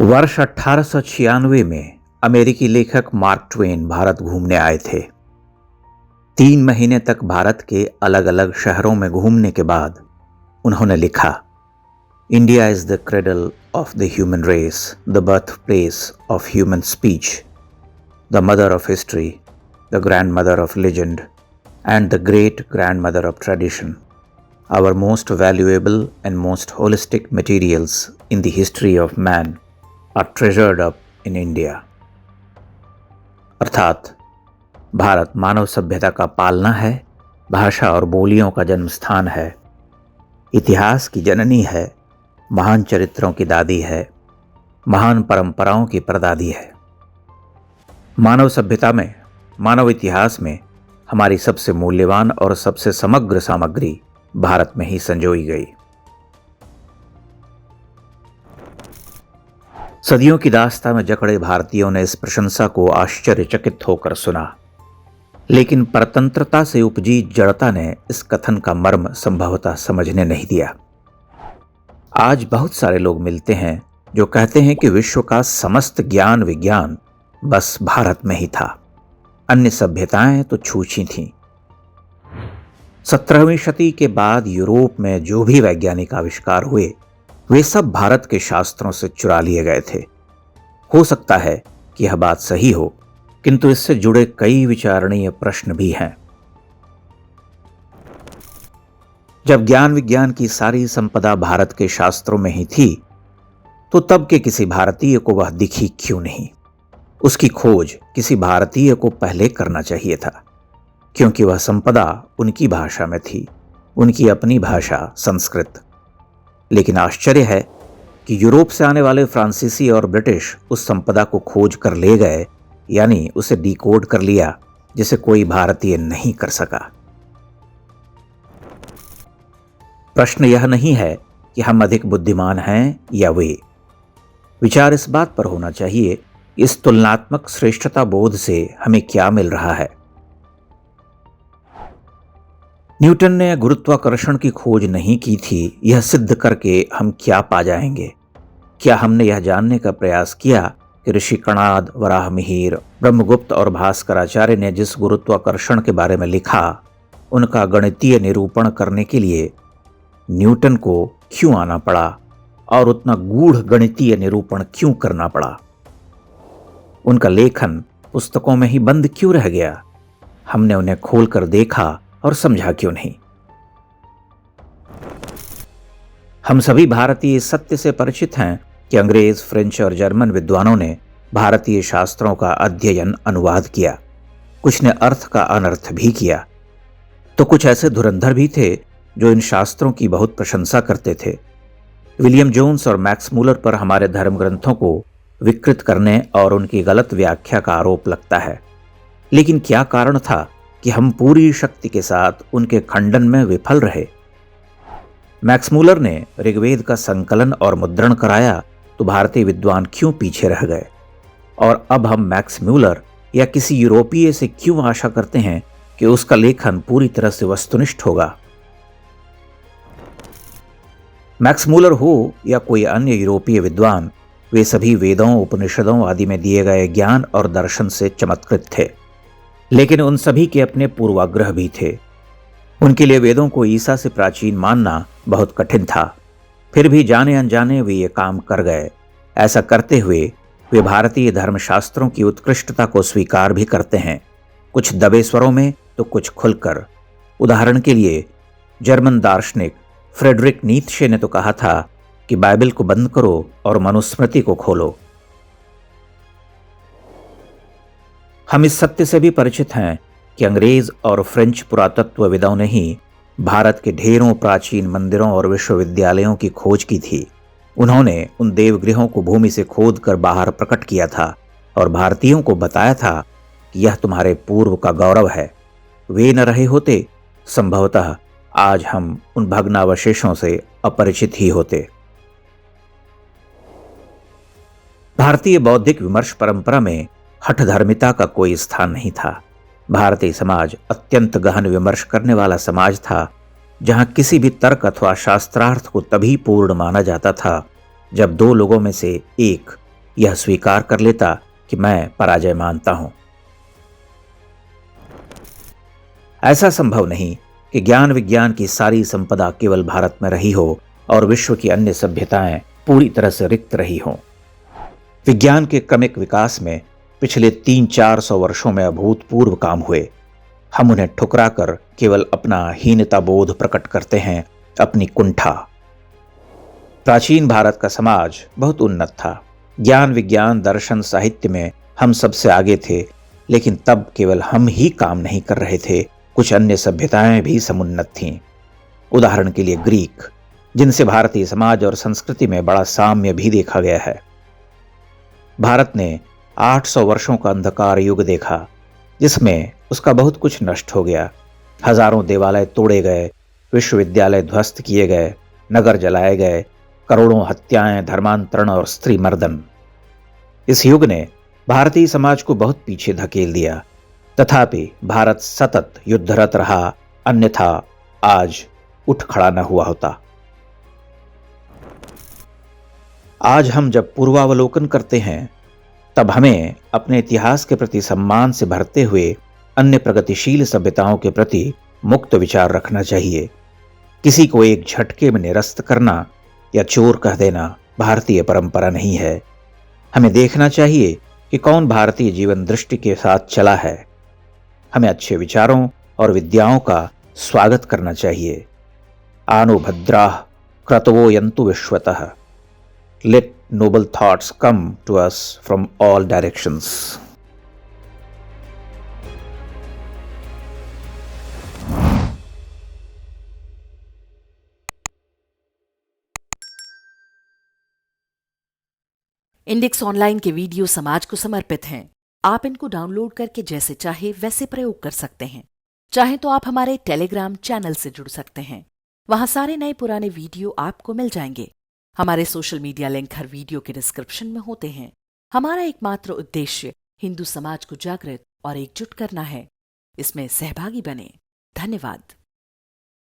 वर्ष 1896 में अमेरिकी लेखक मार्क ट्वेन भारत घूमने आए थे। 3 महीने तक भारत के अलग अलग शहरों में घूमने के बाद उन्होंने लिखा, India is the cradle of the human race, the birthplace of human speech, the mother of history, the grandmother of legend and the great grandmother of tradition. Our most valuable and most holistic materials in the history of man are treasured up in India. अर्थात भारत मानव सभ्यता का पालना है, भाषा और बोलियों का जन्म स्थान है, इतिहास की जननी है, महान चरित्रों की दादी है, महान परंपराओं की परदादी है. मानव सभ्यता में, मानव इतिहास में हमारी सबसे मूल्यवान और सबसे समग्र सामग्री भारत में ही संजोई गई. सदियों की दास्तां में जकड़े भारतीयों ने इस प्रशंसा को आश्चर्यचकित होकर सुना, लेकिन परतंत्रता से उपजी जड़ता ने इस कथन का मर्म संभवतः समझने नहीं दिया. आज बहुत सारे लोग मिलते हैं जो कहते हैं कि विश्व का समस्त ज्ञान विज्ञान बस भारत में ही था, अन्य सभ्यताएं तो छूछी थीं. 17वीं शती के बाद यूरोप में जो भी वैज्ञानिक आविष्कार हुए वे सब भारत के शास्त्रों से चुरा लिए गए थे. हो सकता है कि यह बात सही हो, किंतु इससे जुड़े कई विचारणीय प्रश्न भी हैं. जब ज्ञान विज्ञान की सारी संपदा भारत के शास्त्रों में ही थी, तो तब के किसी भारतीय को वह दिखी क्यों नहीं? उसकी खोज किसी भारतीय को पहले करना चाहिए था, क्योंकि वह संपदा उनकी भाषा में थी, उनकी अपनी भाषा संस्कृत. लेकिन आश्चर्य है कि यूरोप से आने वाले फ्रांसीसी और ब्रिटिश उस संपदा को खोज कर ले गए, यानी उसे डिकोड कर लिया, जिसे कोई भारतीय नहीं कर सका. प्रश्न यह नहीं है कि हम अधिक बुद्धिमान हैं या वे. विचार इस बात पर होना चाहिए, इस तुलनात्मक श्रेष्ठता बोध से हमें क्या मिल रहा है. न्यूटन ने गुरुत्वाकर्षण की खोज नहीं की थी, यह सिद्ध करके हम क्या पा जाएंगे? क्या हमने यह जानने का प्रयास किया कि ऋषि कणाद, वराहमिहिर, ब्रह्मगुप्त और भास्कराचार्य ने जिस गुरुत्वाकर्षण के बारे में लिखा, उनका गणितीय निरूपण करने के लिए न्यूटन को क्यों आना पड़ा और उतना गूढ़ गणितीय निरूपण क्यों करना पड़ा? उनका लेखन पुस्तकों में ही बंद क्यों रह गया? हमने उन्हें खोलकर देखा और समझा क्यों नहीं? हम सभी भारतीय इस सत्य से परिचित हैं कि अंग्रेज, फ्रेंच और जर्मन विद्वानों ने भारतीय शास्त्रों का अध्ययन, अनुवाद किया. कुछ ने अर्थ का अनर्थ भी किया, तो कुछ ऐसे धुरंधर भी थे जो इन शास्त्रों की बहुत प्रशंसा करते थे. विलियम जोन्स और मैक्स मूलर पर हमारे धर्म ग्रंथों को विकृत करने और उनकी गलत व्याख्या का आरोप लगता है. लेकिन क्या कारण था कि हम पूरी शक्ति के साथ उनके खंडन में विफल रहे? मैक्स मूलर ने ऋग्वेद का संकलन और मुद्रण कराया, तो भारतीय विद्वान क्यों पीछे रह गए? और अब हम मैक्स मूलर या किसी यूरोपीय से क्यों आशा करते हैं कि उसका लेखन पूरी तरह से वस्तुनिष्ठ होगा? मैक्स मूलर हो या कोई अन्य यूरोपीय विद्वान, वे सभी वेदों, उपनिषदों आदि में दिए गए ज्ञान और दर्शन से चमत्कृत थे. लेकिन उन सभी के अपने पूर्वाग्रह भी थे. उनके लिए वेदों को ईसा से प्राचीन मानना बहुत कठिन था. फिर भी जाने अनजाने वे ये काम कर गए. ऐसा करते हुए वे भारतीय धर्मशास्त्रों की उत्कृष्टता को स्वीकार भी करते हैं, कुछ दबे स्वरों में तो कुछ खुलकर. उदाहरण के लिए जर्मन दार्शनिक फ्रेडरिक नीत्शे ने तो कहा था कि बाइबल को बंद करो और मनुस्मृति को खोलो. हम इस सत्य से भी परिचित हैं कि अंग्रेज और फ्रेंच पुरातत्वविदों ने ही भारत के ढेरों प्राचीन मंदिरों और विश्वविद्यालयों की खोज की थी. उन्होंने उन देवगृहों को भूमि से खोद कर बाहर प्रकट किया था और भारतीयों को बताया था कि यह तुम्हारे पूर्व का गौरव है. वे न रहे होते, संभवतः आज हम उन भग्नावशेषों से अपरिचित ही होते. भारतीय बौद्धिक विमर्श परंपरा में हठधर्मिता का कोई स्थान नहीं था. भारतीय समाज अत्यंत गहन विमर्श करने वाला समाज था, जहां किसी भी तर्क अथवा शास्त्रार्थ को तभी पूर्ण माना जाता था जब दो लोगों में से एक यह स्वीकार कर लेता कि मैं पराजय मानता हूं। ऐसा संभव नहीं कि ज्ञान विज्ञान की सारी संपदा केवल भारत में रही हो और विश्व की अन्य सभ्यताएं पूरी तरह से रिक्त रही हों। विज्ञान के क्रमिक विकास में पिछले 300-400 वर्षों में अभूतपूर्व काम हुए। हम उन्हें ठुकरा कर केवल अपना हीनता बोध प्रकट करते हैं, अपनी कुंठा। प्राचीन भारत का समाज बहुत उन्नत था। ज्ञान विज्ञान दर्शन साहित्य में हम सबसे आगे थे, लेकिन तब केवल हम ही काम नहीं कर रहे थे, कुछ अन्य सभ्यताएं भी समुन्नत थीं। उदाहरण के लिए ग्रीक, जिनसे भारतीय समाज और संस्कृति में बड़ा साम्य भी देखा गया है। भारत ने 800 वर्षों का अंधकार युग देखा, जिसमें उसका बहुत कुछ नष्ट हो गया। हजारों देवालय तोड़े गए, विश्वविद्यालय ध्वस्त किए गए, नगर जलाए गए, करोड़ों हत्याएं, धर्मांतरण और स्त्री मर्दन। इस युग ने भारतीय समाज को बहुत पीछे धकेल दिया। तथापि भारत सतत युद्धरत रहा, अन्यथा आज उठ खड़ा न हुआ होता। आज हम जब पूर्वावलोकन करते हैं, तब हमें अपने इतिहास के प्रति सम्मान से भरते हुए अन्य प्रगतिशील सभ्यताओं के प्रति मुक्त विचार रखना चाहिए। किसी को एक झटके में निरस्त करना या चोर कह देना भारतीय परंपरा नहीं है। हमें देखना चाहिए कि कौन भारतीय जीवन दृष्टि के साथ चला है। हमें अच्छे विचारों और विद्याओं का स्वागत करना चाहिए। आनो भद्राः क्रतवो यन्तु विश्वतः। Let noble thoughts come to us from all directions. Index online के वीडियो समाज को समर्पित हैं। आप इनको डाउनलोड करके जैसे चाहे वैसे प्रयोग कर सकते हैं। चाहे तो आप हमारे टेलीग्राम चैनल से जुड़ सकते हैं। वहां सारे नए पुराने वीडियो आपको मिल जाएंगे। हमारे सोशल मीडिया लिंक हर वीडियो के डिस्क्रिप्शन में होते हैं। हमारा एकमात्र उद्देश्य हिंदू समाज को जागृत और एकजुट करना है। इसमें सहभागी बने। धन्यवाद।